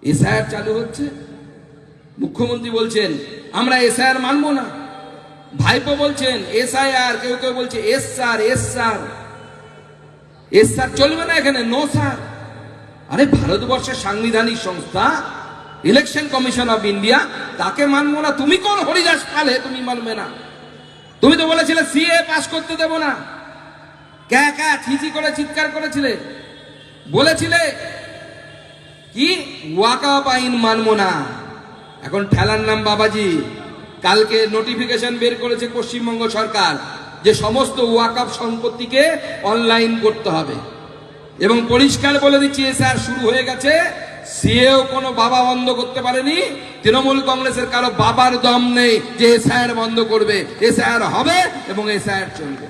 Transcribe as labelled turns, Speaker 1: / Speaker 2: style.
Speaker 1: SIR চালু হচ্ছে, মুখ্যমন্ত্রী বলছেন আমরা এসআইআর মানবো না, ভাইপো বলছেন এসআইআর, কেউ কেউ বলছে S sir S sir, S sir চলবে না এখানে, নো স্যার। আরে ভারতবর্ষের সাংবিধানিক সংস্থা ইলেকশন কমিশন অফ ইন্ডিয়া, তাকে মানবো না, তুমি কোন হরিদাস পালে তুমি মানবে না? তুমি তো বলেছিলে সিএ পাস করতে দেব না, ক্যা ক্যা ছিচি করে চিৎকার করেছিলে, বলেছিলে কি ওয়াকআপ আইন মানবো না। এখন ঠেলার নাম বাবাজি। কালকে নোটিফিকেশন বের করেছে পশ্চিমবঙ্গ সরকার যে সমস্ত ওয়াকআপ সম্পত্তিকে অনলাইন করতে হবে, এবং পরিষ্কার বলে দিচ্ছি এসআর শুরু হয়ে গেছে। সিএও কোনো বাবা বন্ধ করতে পারেনি, তৃণমূল কংগ্রেসের কারো বাবার দম নেই যে এসআইআর বন্ধ করবে। এসআইআর হবে এবং এসআইআর চলবে।